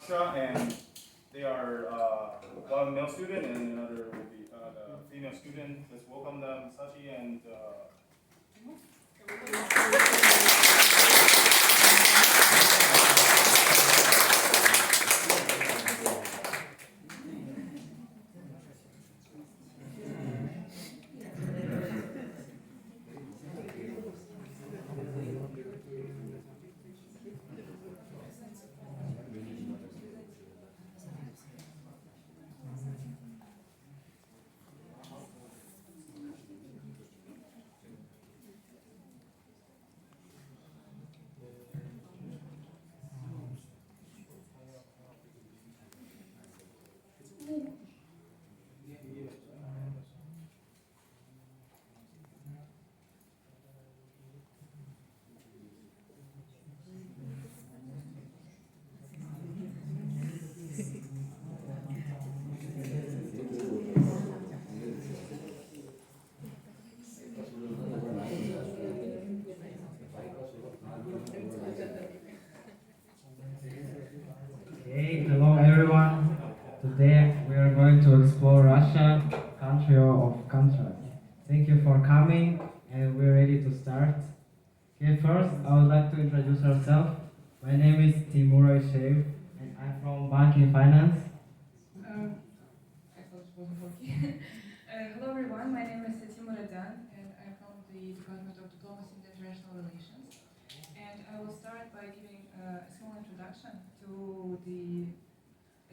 Russia, and they are one male student and another will be the female student. Let's welcome them, Sachi and. Hey, hello everyone. Today we are going to explore Russia, country of contrast. Thank you for coming, and we're ready to start. Okay, first I would like to introduce ourselves. My name is Timur Shev, and I'm from Banking Finance. I thought it wasn't working. Hello everyone, my name is Timur and I'm from the Department of Diplomacy and International Relations. And I will start by giving a small introduction to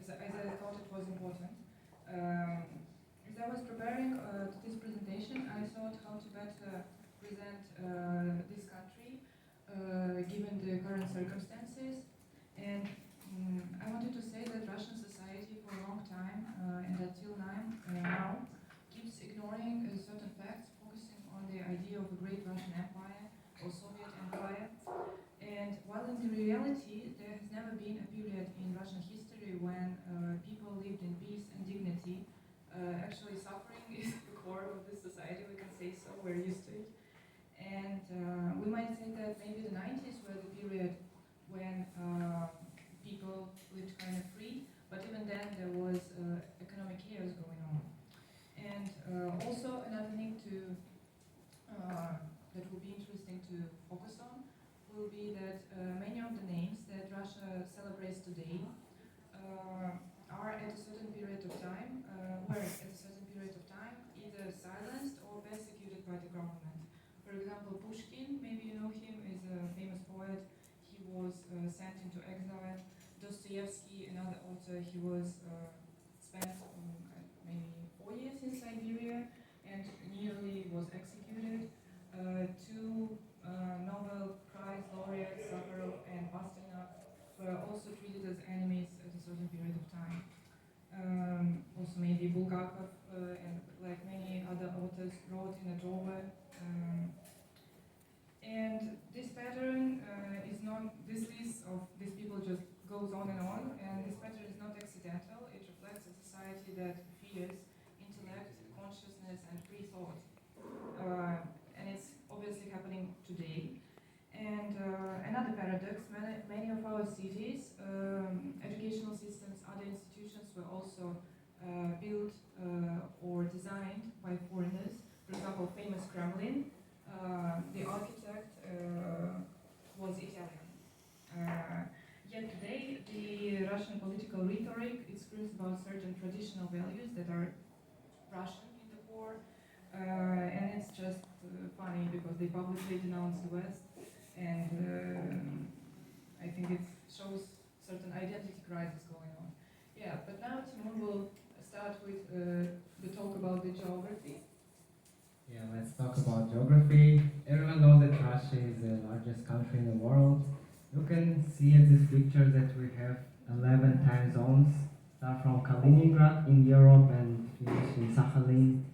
as I thought it was important. As I was preparing to this presentation, I thought how to better present this country given the current circumstances. And I wanted to say that Russian society for a long time and until now keeps ignoring certain facts, focusing on the idea of a great Russian Empire or Soviet Empire. And while in the reality there has never been a period in Russian history when people lived in peace and dignity, actually suffering is the core of this society, we can say so, we're used to it. And we might say that maybe the 90s were the period when people lived kind of free, but even then there was economic chaos going on. And also another thing that will be interesting to focus on will be that many of the names that Russia celebrates today are at a certain period of time, were at a certain period of time either silenced or persecuted by the government. For example, Pushkin, maybe you know him, is a famous poet. He was sent into exile. Dostoevsky, another author, he was spent maybe 4 years in Siberia and nearly was executed. Two Nobel Prize laureates, Sakharov and Pasternak, were also treated as enemies at a certain period of time. Also maybe Bulgakov and like many other authors wrote in a drawer. And this pattern is not, this list of these people just goes on, and this pattern is not accidental. It reflects a society that fears intellect, consciousness, and free thought. And it's obviously happening today. And another paradox, many of our cities, educational systems, other institutions were also built or designed by foreigners. For example, famous Kremlin, the architect was Italian. Yet today, the Russian political rhetoric screams about certain traditional values that are Russian in the core, and it's just funny because they publicly denounce the West, and I think it shows certain identity crisis going on. Yeah, but now Timon will start with the talk about the geography. Yeah, let's talk about geography. Everyone knows that Russia is the largest country in the world. You can see in this picture that we have 11 time zones, start from Kaliningrad in Europe and finish in Sakhalin.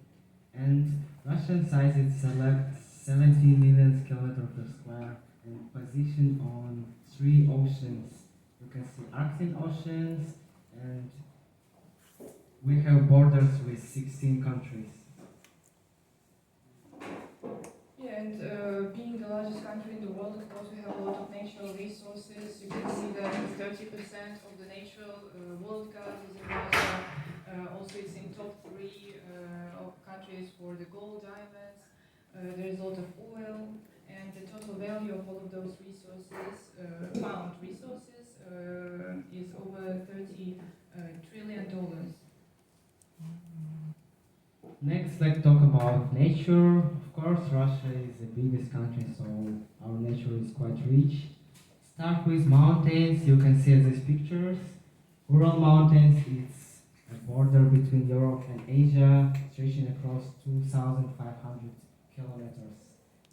And Russian size is select 70 million kilometers per square and positioned on three oceans. You can see Arctic oceans, and we have borders with 16 countries. Yeah, And being the largest country in the world, of course, we have a lot of natural resources. You can see that 30% of the natural world gas is in Russia. Also, it's in top 3 of countries for the gold, diamonds. There is a lot of oil, and the total value of all of those resources, found resources, is over $30 trillion. Next, let's talk about nature. Of course, Russia is the biggest country, so our nature is quite rich. Start with mountains. You can see these pictures. Ural Mountains, it's a border between Europe and Asia, stretching across 2,500 kilometers.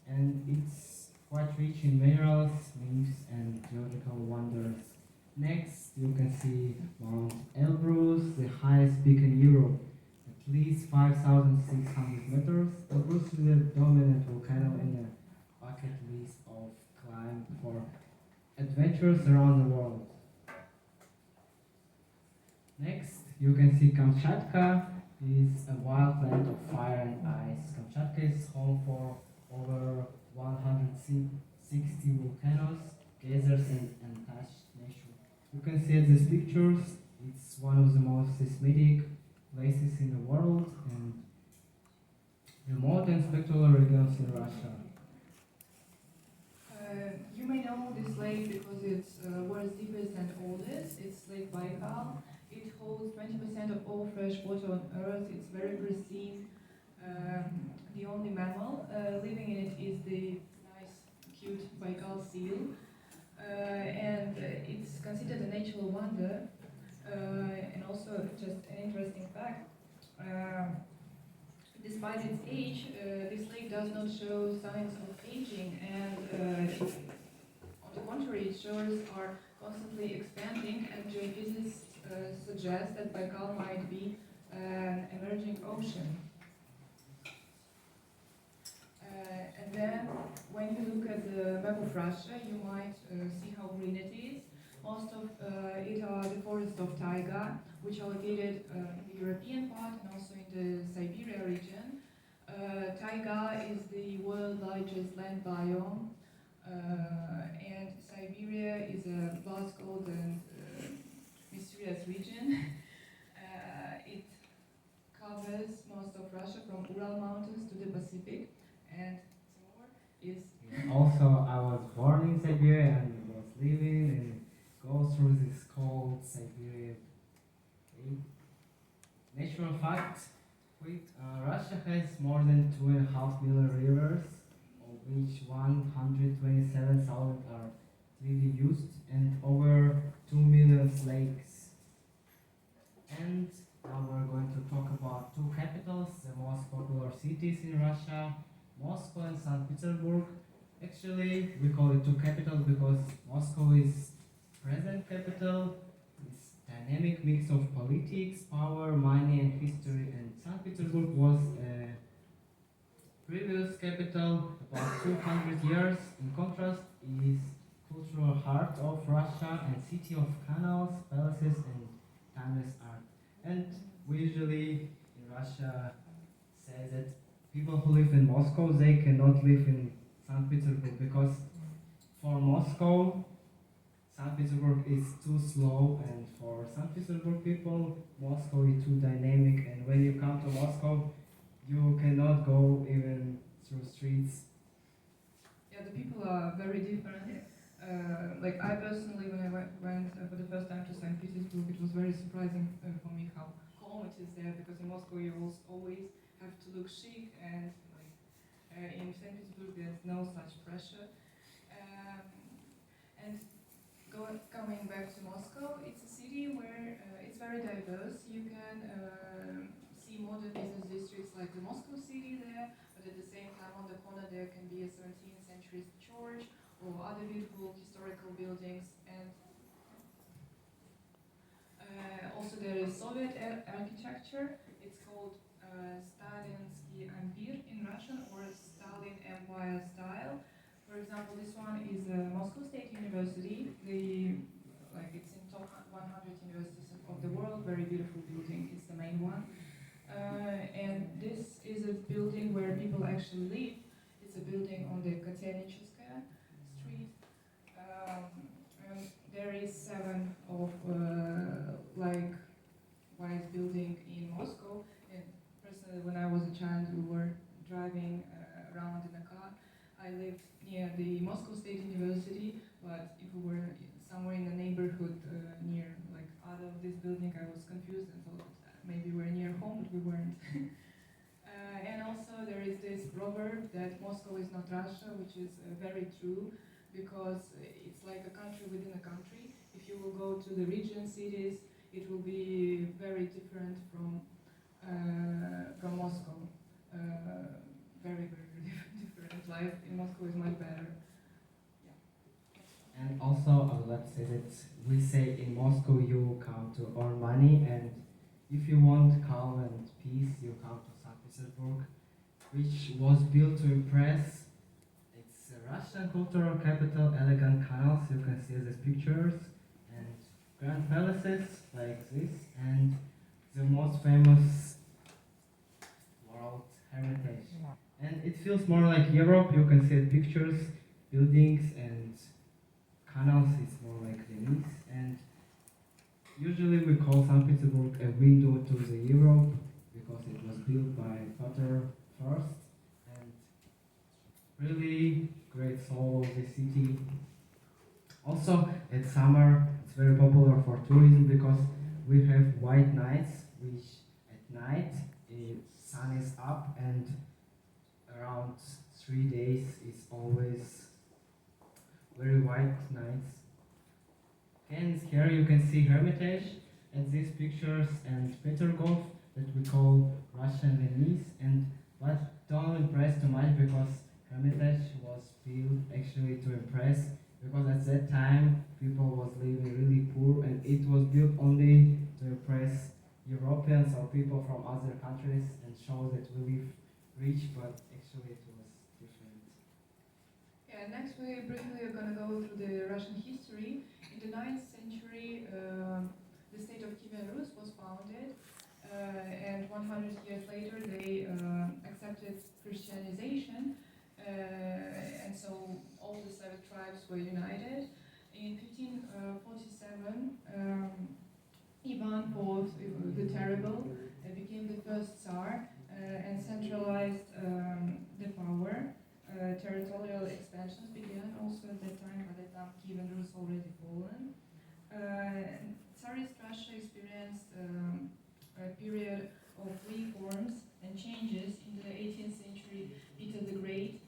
And it's quite rich in minerals, myths, and geological wonders. Next, you can see Mount Elbrus, the highest peak in Europe, at least 5,600 meters. Elbrus is a dominant volcano in a bucket list of climb for adventures around the world. Next, you can see Kamchatka is a wild land of fire and ice. Kamchatka is home for over 160 volcanoes, geysers, and untouched nature. You can see these pictures. It's one of the most seismic places in the world and remote and spectacular regions in Russia. You may know this lake because it's world's deepest and oldest. It's Lake Baikal. It holds 20% of all fresh water on Earth. It's very pristine. The only mammal living in it is the nice, cute Baikal seal. And it's considered a natural wonder. And also, just an interesting fact. Despite its age, this lake does not show signs of aging, and on the contrary, its shores are constantly expanding, and geophysicists suggest that Baikal might be an emerging ocean. And then, when you look at the map of Russia, you might see how green it is. Most of it are the forests of taiga, which are located in the European part and also in the Siberia region. Taiga is the world's largest land biome, and Siberia is a vast, cold, and mysterious region. It covers most of Russia from Ural Mountains to the Pacific, and Timur is. Also, I was born in Siberia and was living and go through this cold Siberia. Okay. Natural fact: Russia has more than 2.5 million rivers, of which 127,000 are freely used, and over 2 million lakes. And now we're going to talk about 2 capitals, the most popular cities in Russia, Moscow and St. Petersburg. Actually, we call it 2 capitals because Moscow is present capital, this dynamic mix of politics, power, money, and history, and St. Petersburg was a previous capital about 200 years. In contrast, is cultural heart of Russia and city of canals, palaces, and timeless art. And we usually in Russia say that people who live in Moscow, they cannot live in St. Petersburg because for Moscow, St. Petersburg is too slow, and for St. Petersburg people, Moscow is too dynamic, and when you come to Moscow, you cannot go even through streets. Yeah, the people are very different. Like I personally, when I went for the first time to St. Petersburg, it was very surprising for me how calm it is there, because in Moscow you always have to look chic, and in St. Petersburg there's no such pressure. And coming back to Moscow, it's a city where it's very diverse. You can see modern business districts like the Moscow city there, but at the same time on the corner there can be a 17th century church or other beautiful historical buildings. And also there is Soviet architecture. It's called Stalinsky Empire in Russian, or Stalin Empire style. For example, this one is Moscow State University. It's in top 100 universities of the world. Very beautiful building. It's the main one. And this is a building where people actually live. It's It's a building on the Kotelnicheskaya street. And there is 7 of like white building in Moscow. And personally, when I was a child, we were driving around in a car. I lived near the Moscow State University, but if we were somewhere in the neighborhood near like out of this building, I was confused and thought maybe we're near home, but we weren't. And also there is this proverb that Moscow is not Russia, which is very true, because it's like a country within a country. If you will go to the region cities, it will be very different from Moscow. Very, very different. Life in Moscow is much better. Yeah. And also, I would like to say that we say in Moscow you come to earn money, and if you want calm and peace, you come to St. Petersburg, which was built to impress. It's a Russian cultural capital, elegant canals, you can see these pictures, and grand palaces like this, and the most famous world heritage. And it feels more like Europe, you can see pictures, buildings and canals, it's more like Venice. And usually we call St. Petersburg a window to the Europe because it was built by Peter first, and really great soul of the city. Also at summer it's very popular for tourism because we have white nights, which at night the sun is up and around 3 days is always very white nights. And here you can see Hermitage and these pictures and Petrogov that we call Russian Venice. And but don't impress too much because Hermitage was built actually to impress, because at that time people was living really poor and it was built only to impress Europeans or people from other countries and show that we live rich, but actually it was different. Yeah, next we briefly are going to go through the Russian history. In the 9th century, the state of Kievan Rus was founded, and 100 years later they accepted Christianization, and so all the Slavic tribes were united. In 1547, Ivan IV the Terrible became the first Tsar and centralized the power. Territorial expansions began also at that time. By that time, Kievan Rus already fallen. Tsarist Russia experienced a period of reforms and changes. In the 18th century, Peter the Great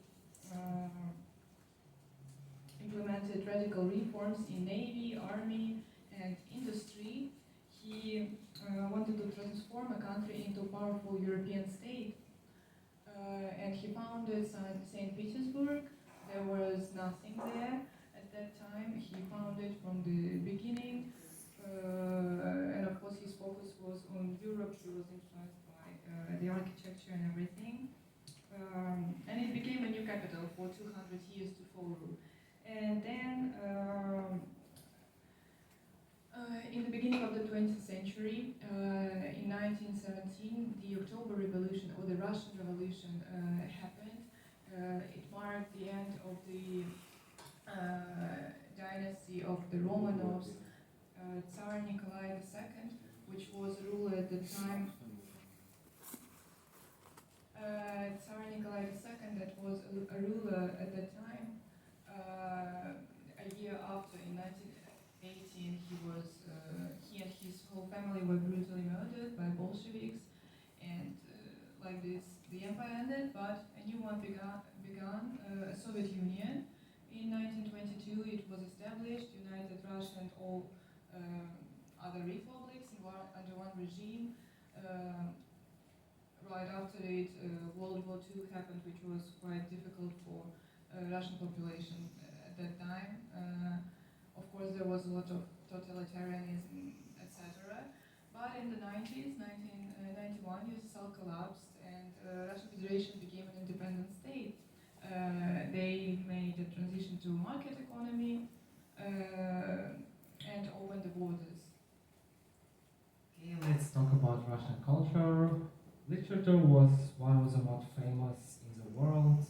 implemented radical reforms in navy, army, and industry. He wanted to transform a country into a powerful European state. And he founded St. Petersburg. There was nothing there at that time. He founded from the beginning, and of course his focus was on Europe. He was influenced by the architecture and everything. And it became a new capital for 200 years to follow. And then in the beginning of the 20th century, in 1917, the October Revolution, or the Russian Revolution, happened. It marked the end of the dynasty of the Romanovs. Tsar Nikolai II, which was ruler at the time. Tsar Nikolai II, that was a ruler at the time. A year after, in 1918, he and his whole family were brutally murdered by Bolsheviks, and like this, the empire ended, but a new one began, a Soviet Union. In 1922, it was established, united Russia and all other republics under one regime. Right after it, World War II happened, which was quite difficult for Russian population at that time. Of course, there was a lot of totalitarianism, etc. But in the 90s, 1991, USSR collapsed and Russian Federation became an independent state. They made a transition to market economy and opened the borders. Okay, let's talk about Russian culture. Literature was one of the most famous in the world.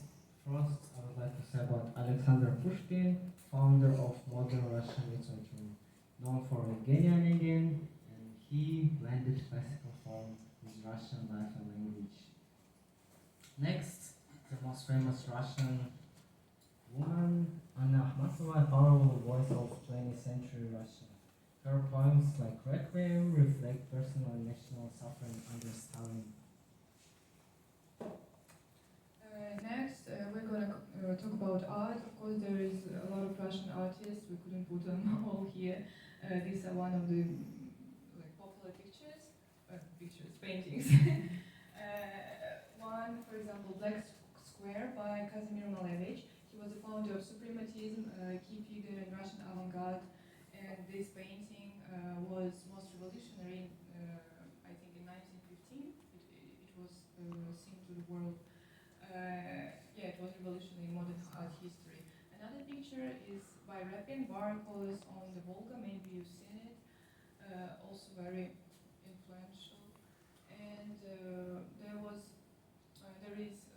First, I would like to say about Alexander Pushkin, founder of modern Russian literature, known for Evgeny Onegin, and he blended classical form with Russian life and language. Next, the most famous Russian woman, Anna Akhmatova, a powerful voice of 20th century Russia. Her poems like Requiem reflect personal and national suffering under Stalin. Next, we're gonna talk about art. Of course, there is a lot of Russian artists. We couldn't put them all here. These are one of the popular paintings. One, for example, Black Square by Kazimir Malevich. He was the founder of suprematism, a key figure in Russian avant-garde, and this painting was most revolutionary. I think in 1915, it was seen to the world. Yeah, it was revolutionary in modern art history. Another picture is by Repin, Barcos on the Volga, maybe you've seen it, also very influential. And there is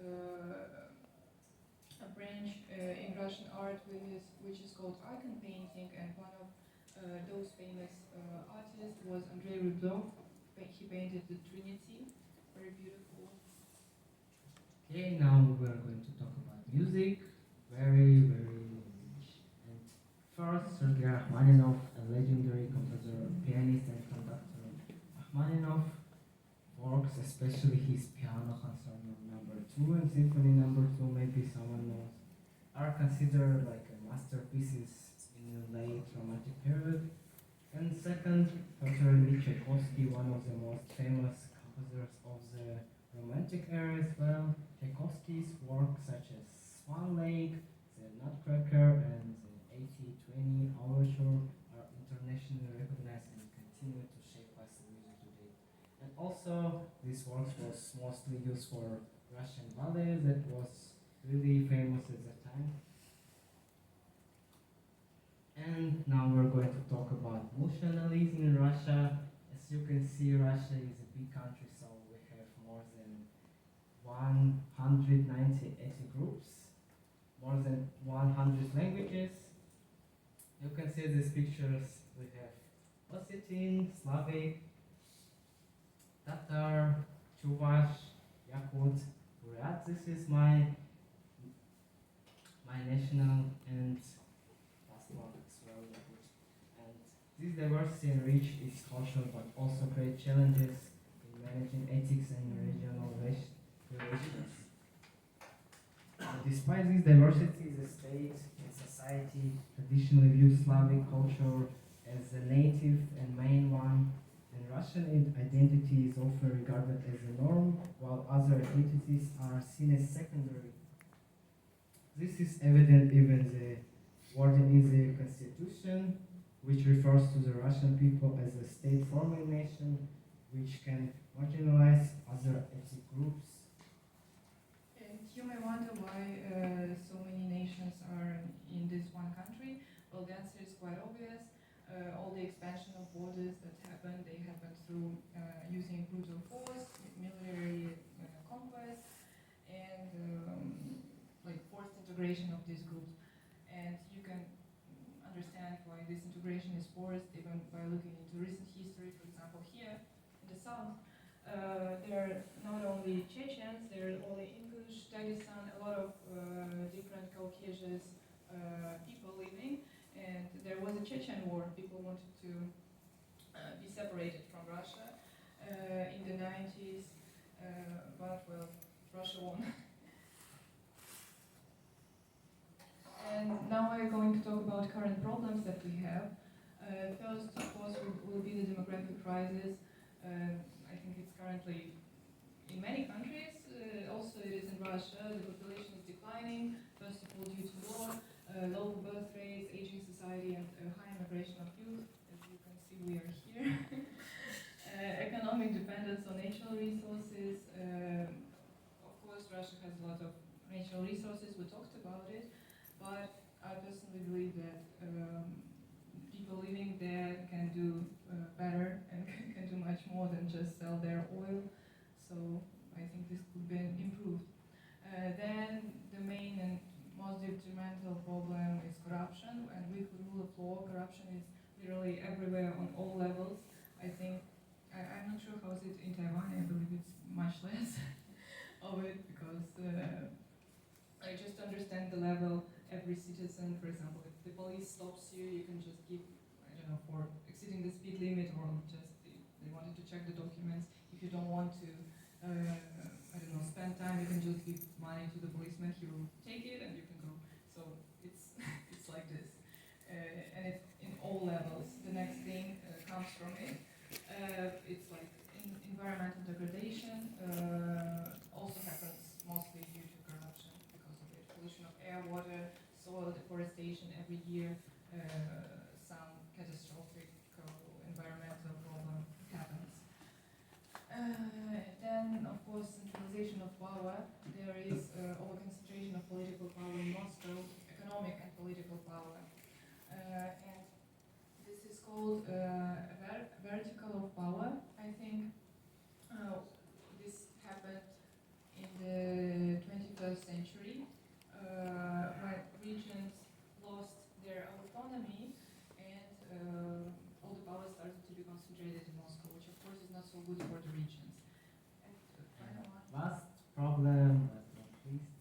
a branch in Russian art which is called icon painting, and one of those famous artists was Andrei Rublev. He painted the Trinity, very beautiful. Okay, now we are going to talk about music, very, very rich. And first, Sergei Rachmaninoff, a legendary composer, pianist, and conductor. Rachmaninoff works, especially his piano concerto number 2 and symphony number 2, maybe someone knows, are considered like masterpieces in the late Romantic period. And second, Pyotr Ilyich Tchaikovsky, one of the most famous composers of the Romantic era as well. Tchaikovsky's works such as Swan Lake, The Nutcracker, and the 80-20 Overture are internationally recognized and continue to shape classical music today. And also, this work was mostly used for Russian ballet that was really famous at the time. And now we're going to talk about nationalism in Russia. As you can see, Russia is a big country, so we have more than 190 ethnic groups, more than 100 languages. You can see these pictures. We have Ossetin, Slavic, Tatar, Chuvash, Yakut, Buryat. This is my national and last one as well, Yakut. And this diversity enrich its culture, but also create challenges in managing ethics and regional relations. Despite this diversity, the state and society traditionally view Slavic culture as the native and main one, and Russian identity is often regarded as the norm, while other ethnicities are seen as secondary. This is evident even the wording in the constitution, which refers to the Russian people as a state-forming nation, which can marginalize other ethnic groups. You may wonder why so many nations are in this one country. Well, the answer is quite obvious. All the expansion of borders that happened, they happened through using brutal force, military conquest, and forced integration of these groups. And you can understand why this integration is forced even by looking into recent history. For example, here in the south, there are not only Chechens, there are only English, Dagestan, a lot of different Caucasus people living, and there was a Chechen war. People wanted to be separated from Russia in the 90s, but well, Russia won. And now we're going to talk about current problems that we have. First, of course, will be the demographic crisis. I think it's currently in many countries, also it is in Russia. The population is declining, first of all due to war, low birth rates, aging society, and high immigration of youth. As you can see, we are here. Economic dependence on natural resources. Of course, Russia has a lot of natural resources, we talked about it, but I personally believe that people living there can do better and can do much more than just sell their oil. So I think this could be improved. Then the main and most detrimental problem is corruption, and with the rule of law, corruption is literally everywhere on all levels. I think, I'm not sure how is it in Taiwan, I believe it's much less of it, because I just understand the level every citizen, for example, if the police stops you, you can just give, I don't know, for exceeding the speed limit, or just they wanted to check the documents. If you don't want to, I don't know, spend time, you can just give money to the policeman, he will take it and you can go. So it's it's like this. And it's in all levels. The next thing comes from it. It's like environmental degradation, also happens mostly due to corruption because of it. Pollution of air, water, soil, deforestation every year, some catastrophic environmental problem happens. Then, of course, centralization of power. There is over-concentration of political power in Moscow, economic and political power. And this is called vertical of power, I think. This happened in the 21st century, when regions lost their autonomy and all the power started to be concentrated in Moscow, which of course is not so good for the regions. And the final one. Last problem, but not least,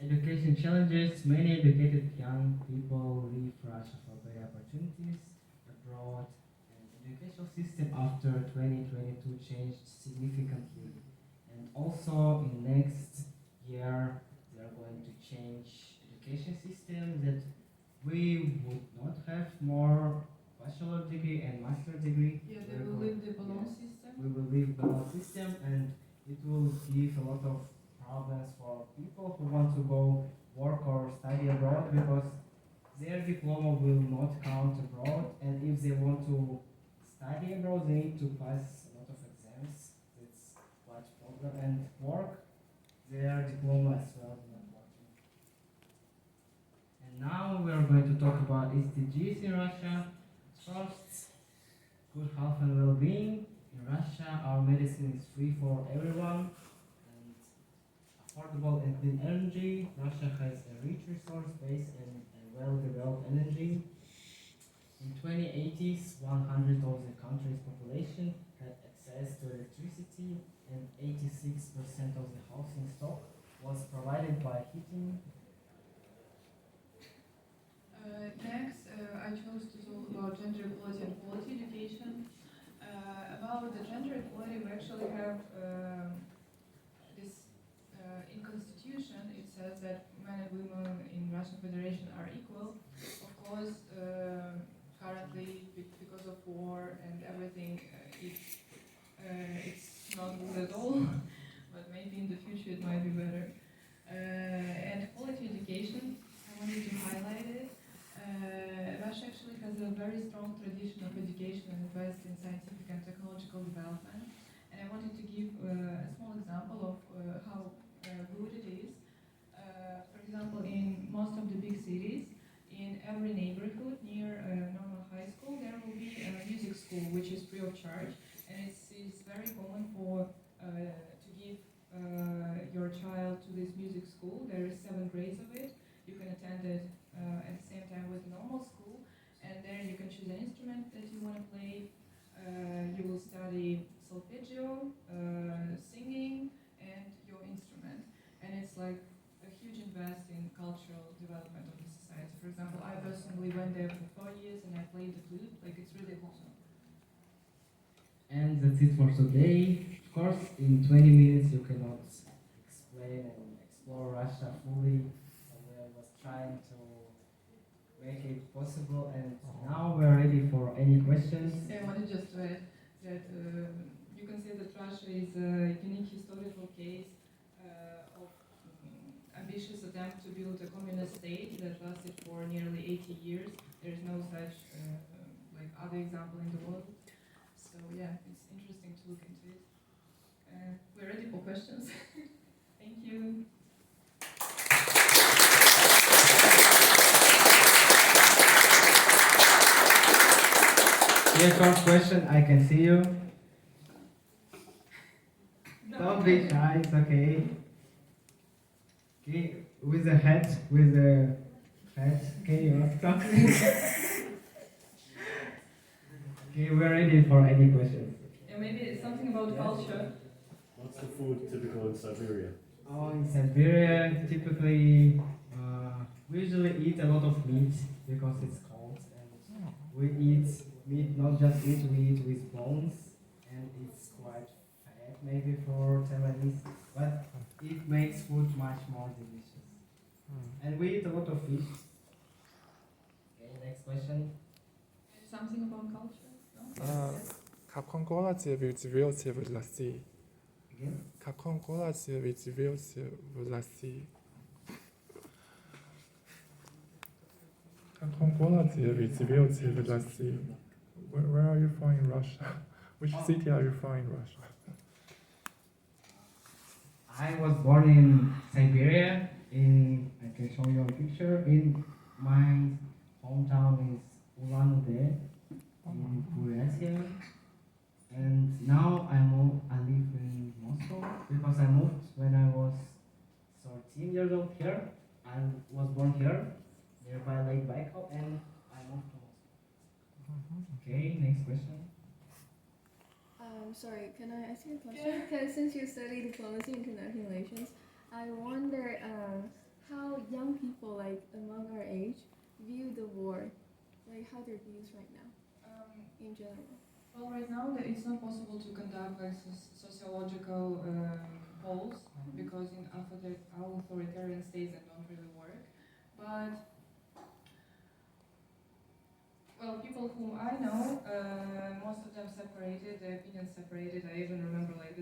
education challenges. Many educated young people leave Russia for better opportunities abroad, and educational system after 2022 changed significantly. And also in next year, they are going to change education system, that we would not have more bachelor degree and master degree. Yeah, they will leave the Bologna system. We will leave Bologna system, and it will give a lot of problems for people who want to go work or study abroad, because their diploma will not count abroad, and if they want to study abroad, they need to pass a lot of exams. That's quite problem, and work, their diploma as well is not working. And now we are going to talk about SDGs in Russia. First, good health and well-being. In Russia, our medicine is free for everyone, and affordable and clean energy. Russia has a rich resource base and well-developed energy. In 2080s, 100 of the country's population had access to electricity, and 86% of the housing stock was provided by heating. Next, I chose to talk about gender equality and quality education. About the gender equality, we actually have this in constitution. It says that men and women in Russian Federation are equal. Of course, currently, because of war and everything, it's not good at all. But maybe in the future it might be better. And quality education, I wanted to highlight it. Russia actually has a very strong tradition of education and invests in scientific and technological development. And I wanted to give a small example of how good it is. For example, in most of the big cities, in every neighborhood near a normal high school, there will be a music school which is free of charge. And it's very common for to give your child to this music school. There is 7 grades of it. You can attend it at the same time with normal school, and there you can choose an instrument that you want to play. You will study solfeggio, singing, and your instrument. And it's like a huge invest in cultural development of the society. For example, I personally went there for 4 years and I played the flute. Like, it's really awesome. And that's it for today. Of course, in 20 minutes you cannot explain and explore Russia fully. So we was trying to make it possible, and now we're ready for any questions. Yeah, I wanted just to add that you can say that Russia is a unique historical case of ambitious attempt to build a communist state that lasted for nearly 80 years. There is no such like other example in the world. So yeah, it's interesting to look into it. We're ready for questions. Thank you. Here comes question. I can see you. No. Don't be shy. It's okay. Okay, with the hat, can you ask something? Okay, we're ready for any questions. Yeah, maybe something about culture. What's the food typical in Siberia? Oh, in Siberia, typically, we usually eat a lot of meat because it's cold, and we eat meat, not just meat, we eat with bones, and it's quite fat maybe for Taiwanese, but it makes food much more delicious. And we eat a lot of fish. Okay, next question. Something about culture? No? Again? Where are you from in Russia? Which city are you from in Russia? I was born in Siberia. I can show you a picture. In my hometown is Ulan-Ude in Buryatia, and now I live in Moscow because I moved when I was 13 years old here. I was born here, nearby Lake Baikal, and I moved to Moscow. Okay, next question. Sorry, can I ask you a question? Because since you study diplomacy and international relations, I wonder how young people, like among our age, view the war, like how their views right now in general. Well, right now it's not possible to conduct like sociological polls because in authoritarian states that don't really work. But well, people whom I know, most of them separated, their opinions separated. I even remember like the